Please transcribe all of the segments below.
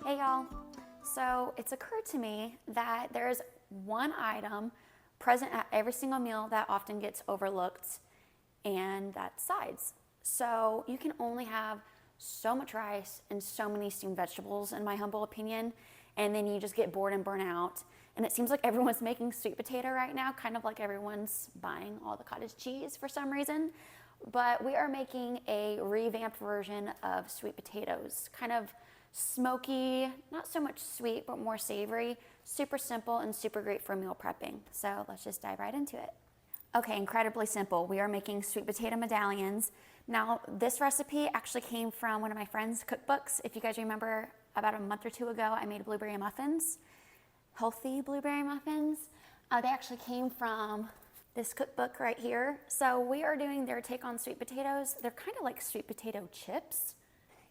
Hey y'all. So it's occurred to me that there's one item present at every single meal that often gets overlooked, and that's sides. So you can only have so much rice and so many steamed vegetables, in my humble opinion, and then you just get bored and burn out. And it seems like everyone's making sweet potato right now, kind of like everyone's buying all the cottage cheese for some reason. But we are making a revamped version of sweet potatoes, kind of smoky, not so much sweet, but more savory, super simple and super great for meal prepping. So let's just dive right into it. Okay, incredibly simple. We are making sweet potato medallions. Now, this recipe actually came from one of my friend's cookbooks. If you guys remember, about a month or two ago, I made blueberry muffins, healthy blueberry muffins. They actually came from this cookbook right here. So we are doing their take on sweet potatoes. They're kind of like sweet potato chips,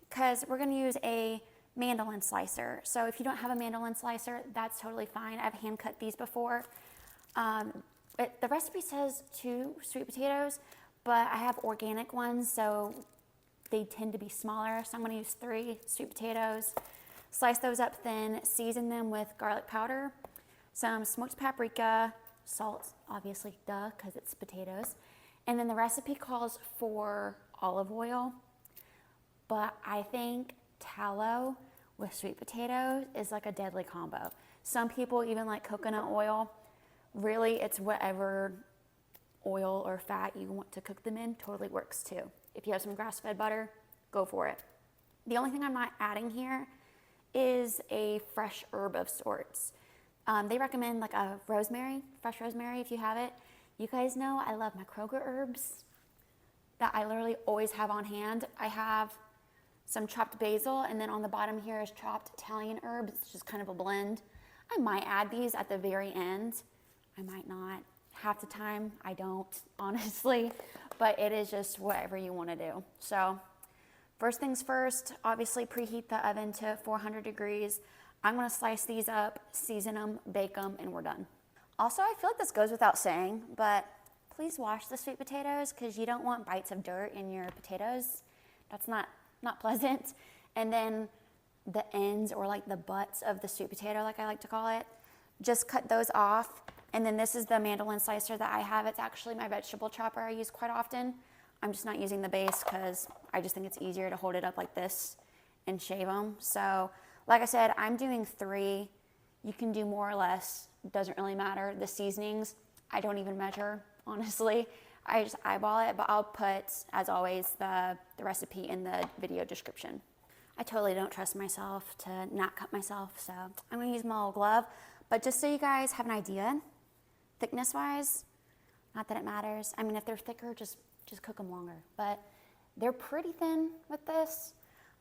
because we're going to use a mandolin slicer. So if you don't have a mandolin slicer, that's totally fine. I've hand cut these before. The recipe says 2 sweet potatoes, but I have organic ones, so they tend to be smaller. So I'm going to use 3 sweet potatoes, slice those up thin, season them with garlic powder, some smoked paprika, salt, obviously, duh, because it's potatoes. And then the recipe calls for olive oil, but I think tallow with sweet potatoes is like a deadly combo. Some people even like coconut oil. Really, it's whatever oil or fat you want to cook them in, totally works too. If you have some grass-fed butter, go for it. The only thing I'm not adding here is a fresh herb of sorts. They recommend like a rosemary, fresh rosemary if you have it. You guys know I love my Kroger herbs that I literally always have on hand. I have some chopped basil, and then on the bottom here is chopped Italian herbs. It's just kind of a blend. I might add these at the very end. I might not. Half the time I don't, honestly, but it is just whatever you want to do. So first things first, obviously preheat the oven to 400 degrees. I'm going to slice these up, season them, bake them, and we're done. Also, I feel like this goes without saying, but please wash the sweet potatoes, because you don't want bites of dirt in your potatoes. That's not pleasant. And then the ends, or like the butts of the sweet potato, like I like to call it, just cut those off. And then this is the mandolin slicer that I have. It's actually my vegetable chopper I use quite often. I'm just not using the base because I just think it's easier to hold it up like this and shave them. So like I said, I'm doing 3. You can do more or less, doesn't really matter. The seasonings, I don't even measure, honestly. I just eyeball it, but I'll put, as always, the recipe in the video description. I totally don't trust myself to not cut myself, so I'm gonna use my little glove. But just so you guys have an idea, thickness-wise, not that it matters. I mean, if they're thicker, just cook them longer. But they're pretty thin with this.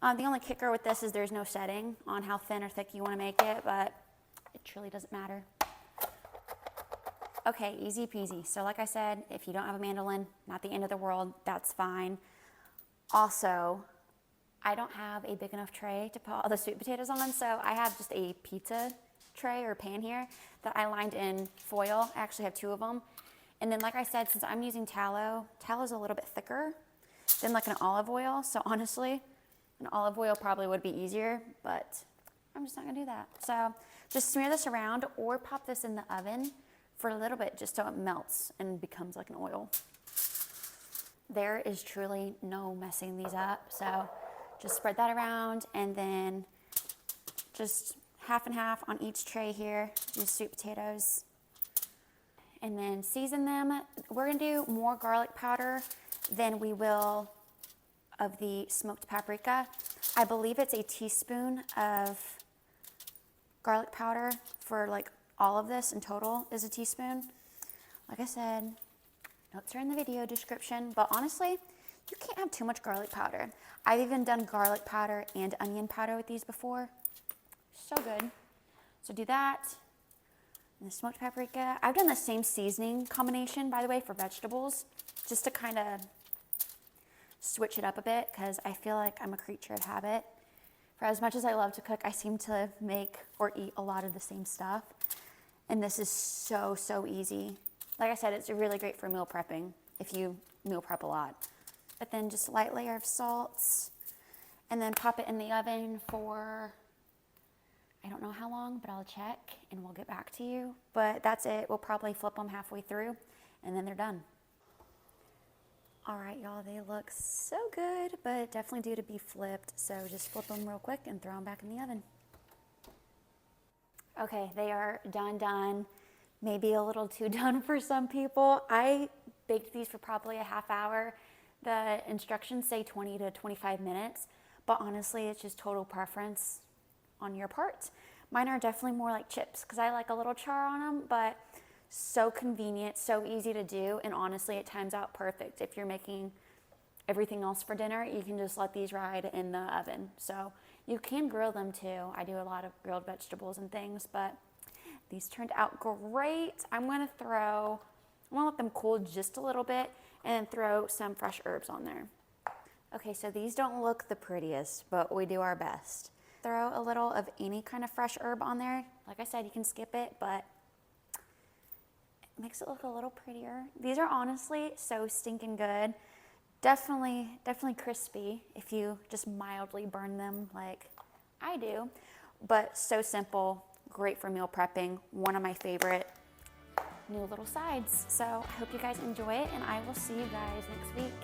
The only kicker with this is there's no setting on how thin or thick you wanna make it, but it truly doesn't matter. Okay, easy peasy. So like I said, if you don't have a mandolin, not the end of the world, that's fine. Also, I don't have a big enough tray to put all the sweet potatoes on, so I have just a pizza tray or pan here that I lined in foil. I actually have 2 of them. And then like I said, since I'm using tallow is a little bit thicker than like an olive oil. So honestly, an olive oil probably would be easier, but I'm just not gonna do that. So just smear this around or pop this in the oven for a little bit just so it melts and becomes like an oil. There is truly no messing these up. So just spread that around, and then just half and half on each tray here, these sweet potatoes. And then season them. We're gonna do more garlic powder than we will of the smoked paprika. I believe it's a teaspoon of garlic powder for like all of this in total is a teaspoon. Like I said, notes are in the video description, but honestly, you can't have too much garlic powder. I've even done garlic powder and onion powder with these before. So good. So do that. And the smoked paprika. I've done the same seasoning combination, by the way, for vegetables, just to kind of switch it up a bit, because I feel like I'm a creature of habit. For as much as I love to cook, I seem to make or eat a lot of the same stuff. And this is so easy. Like I said, it's really great for meal prepping if you meal prep a lot. But then just a light layer of salt, and then pop it in the oven for I don't know how long, but I'll check and we'll get back to you. But that's it. We'll probably flip them halfway through and then they're done. All right, y'all, they look so good, but definitely due to be flipped. So just flip them real quick and throw them back in the oven. Okay, they are done. Maybe a little too done for some people. I baked these for probably a half hour. The instructions say 20 to 25 minutes, but honestly, it's just total preference on your part. Mine are definitely more like chips because I like a little char on them, but so convenient, so easy to do, and honestly, it times out perfect. If you're making everything else for dinner, you can just let these ride in the oven. So you can grill them too. I do a lot of grilled vegetables and things, but these turned out great. I'm gonna let them cool just a little bit and then throw some fresh herbs on there. Okay, so these don't look the prettiest, but we do our best. Throw a little of any kind of fresh herb on there. Like I said, you can skip it, but it makes it look a little prettier. These are honestly so stinking good. Definitely crispy if you just mildly burn them like I do, but so simple, great for meal prepping. One of my favorite new little sides. So I hope you guys enjoy it, and I will see you guys next week.